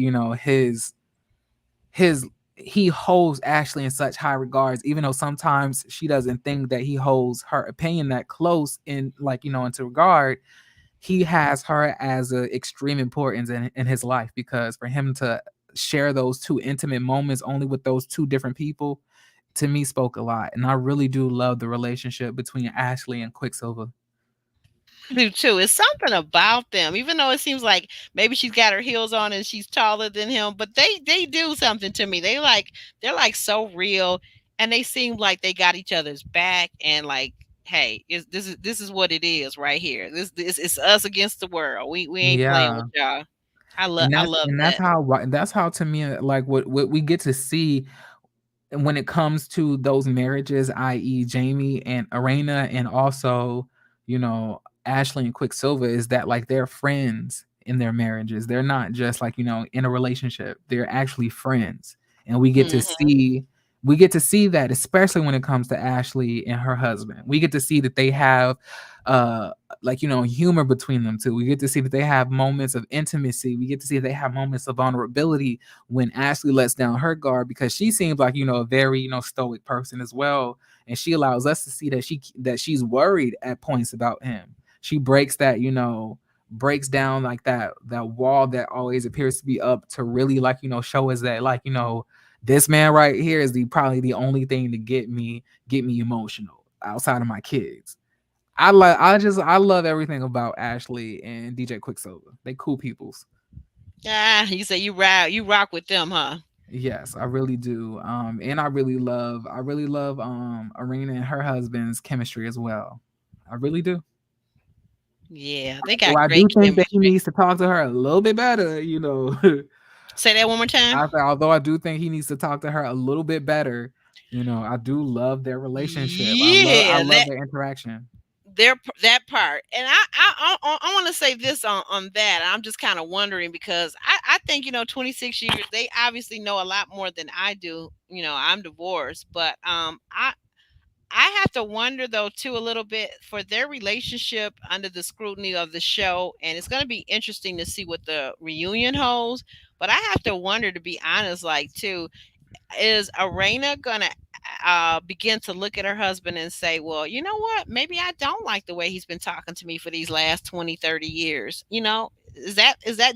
his he holds Ashley in such high regards, even though sometimes she doesn't think that he holds her opinion that close in, like, into regard. He has her as a extreme importance in his life, because for him to share those two intimate moments only with those two different people, to me, spoke a lot. And I really do love the relationship between Ashley and Quicksilver.
Do too. It's something about them, even though it seems like maybe she's got her heels on and she's taller than him, but they do something to me. They're like so real, and they seem like they got each other's back, and like, hey, this is what it is right here. This is us against the world. We ain't playing with
Yeah.
y'all.
And
I
that's
love
and that's
that.
how that's how, to me, like, what we get to see when it comes to those marriages, i.e., Jamie and Arena, and also, Ashley and Quicksilver, is that, like, they're friends in their marriages. They're not just, like, in a relationship. They're actually friends. And
Hmm.
we get to see that, especially when it comes to Ashley and her husband. We get to see that they have like, humor between them two. We get to see that they have moments of intimacy. We get to see that they have moments of vulnerability when Ashley lets down her guard, because she seems like, a very, stoic person as well. And she allows us to see that she's worried at points about him. She breaks down, like, that wall that always appears to be up, to really, like, show us that, like, this man right here is probably the only thing to get me emotional outside of my kids. I love everything about Ashley and DJ Quicksilver. They cool peoples.
You say you rock with them, huh?
Yes, I really do. And I really love Arena and her husband's chemistry as well. I really do.
Yeah, they
So
got
I do
great
think that he
chemistry.
needs to talk to her a little bit better.
Say that one more time.
Although I do think he needs to talk to her a little bit better, I do love their relationship. I
Yeah,
love
that
their interaction.
There, that part. And I want to say this on that. I'm just kind of wondering because I think 26 years, they obviously know a lot more than I do. I'm divorced, but I have to wonder though too a little bit for their relationship under the scrutiny of the show, and it's going to be interesting to see what the reunion holds. But I have to wonder, to be honest, like too, is Arena gonna begin to look at her husband and say, well, you know what, maybe I don't like the way he's been talking to me for these last 20, 30 years. Do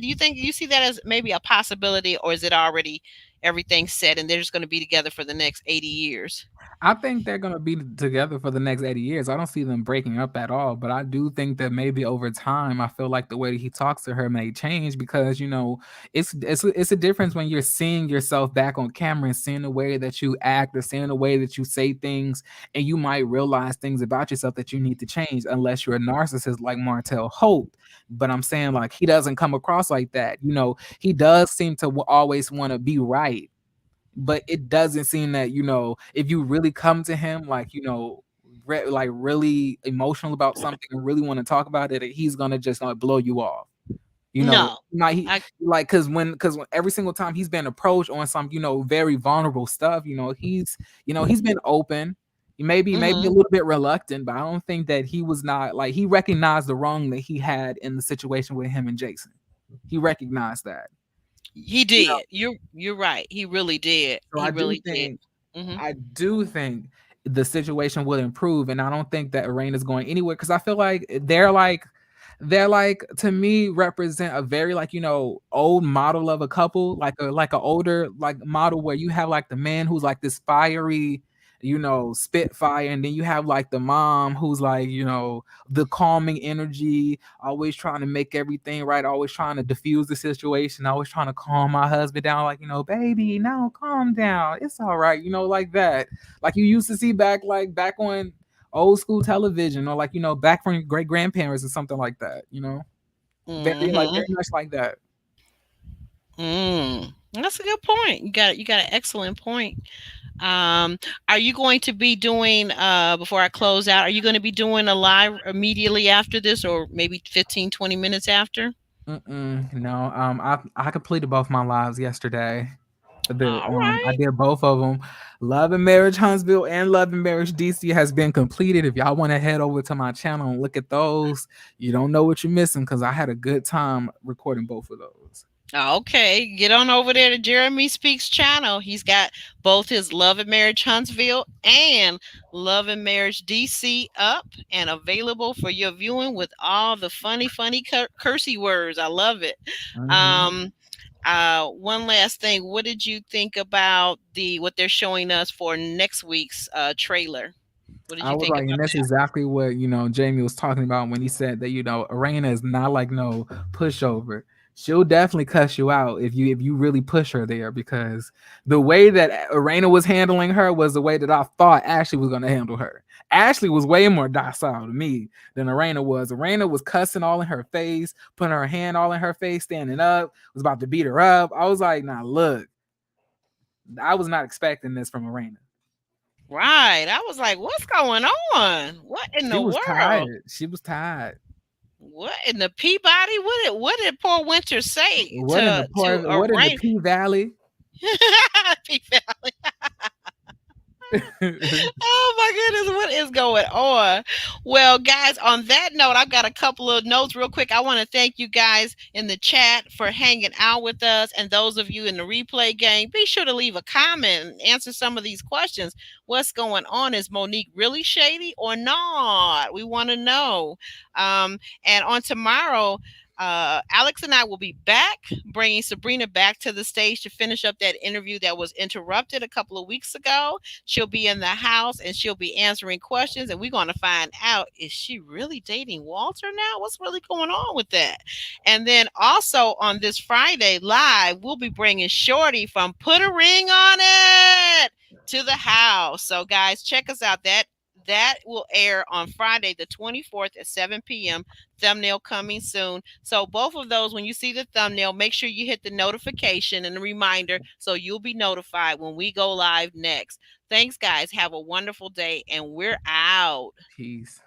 you think, you see that as maybe a possibility, or is it already everything set and they're just going to be together for the next 80 years?
I think they're gonna be together for the next 80 years. I don't see them breaking up at all. But I do think that maybe over time, I feel like the way that he talks to her may change because it's a difference when you're seeing yourself back on camera and seeing the way that you act or seeing the way that you say things, and you might realize things about yourself that you need to change, unless you're a narcissist like Martell Holt. But I'm saying like he doesn't come across like that. He does seem to always want to be right, but it doesn't seem that if you really come to him like like really emotional about something and really want to talk about it, he's gonna just like blow you off.
No,
Like he
I
like because when every single time he's been approached on some very vulnerable stuff, he's been open. Maybe a
mhm.
little bit reluctant, but I don't think that he was not like he recognized the wrong that he had in the situation with him and Jason. He recognized that.
He
You know,
did. You're right. He really did.
so
He really did. Hmm.
I do think the situation will improve, and I don't think that Arena's going anywhere because I feel like they're like to me represent a very like old model of a couple, like a older like model where you have like the man who's like this fiery spitfire, and then you have like the mom who's like the calming energy, always trying to make everything right, always trying to diffuse the situation, always trying to calm my husband down, like baby, now calm down, it's all right, like that, like you used to see back on old school television, or like back from your great grandparents or something like that, very
Hmm.
much like that.
That's a good point. You got an excellent point. Um, are you going to be doing before I close out? Are you going to be doing a live immediately after this, or maybe 15, 20 minutes after?
No, I completed both my lives yesterday.
All
I
right.
did both of them. Love and Marriage Huntsville and Love and Marriage DC has been completed. If y'all want to head over to my channel and look at those, you don't know what you're missing because I had a good time recording both of those.
Okay, get on over there to Jeremy Speaks channel. He's got both his Love and Marriage Huntsville and Love and Marriage DC up and available for your viewing with all the funny, funny cursey words. I love it.
Mhm.
Um, one last thing. What did you think about what they're showing us for next week's trailer? What did
I
you
was
think
like, and
about
that's
that?
exactly what Jamie was talking about when he said that Arena is not like no pushover. She'll definitely cuss you out if you really push her there, because the way that Arena was handling her was the way that I thought Ashley was gonna handle her. Ashley was way more docile to me than Arena was. Arena was cussing all in her face, putting her hand all in her face, standing up, was about to beat her up. I was like, nah, look, I was not expecting this from Arena.
Right. I was like, what's going on? What in
She
the
was
world?
tired. She was tired.
What in the Peabody? What did poor Winter say
What in the
to
What in the
arrange?
P Valley?
Peabody. Oh my goodness, what is going on? Well, guys, on that note, I've got a couple of notes real quick. I want to thank you guys in the chat for hanging out with us, and those of you in the replay game, be sure to leave a comment and answer some of these questions. What's going on? Is Monique really shady or not? We want to know. And on tomorrow, Alex and I will be back, bringing Sabrina back to the stage to finish up that interview that was interrupted a couple of weeks ago. She'll be in the house and she'll be answering questions, and we're going to find out, is she really dating Walter now? What's really going on with that? And then also on this Friday live, we'll be bringing Shorty from Put a Ring on It to the house. So guys, check us out. That will air on Friday the 24th at 7 p.m. Thumbnail coming soon. So both of those, when you see the thumbnail, make sure you hit the notification and the reminder so you'll be notified when we go live next. Thanks, guys. Have a wonderful day, and we're out.
Peace.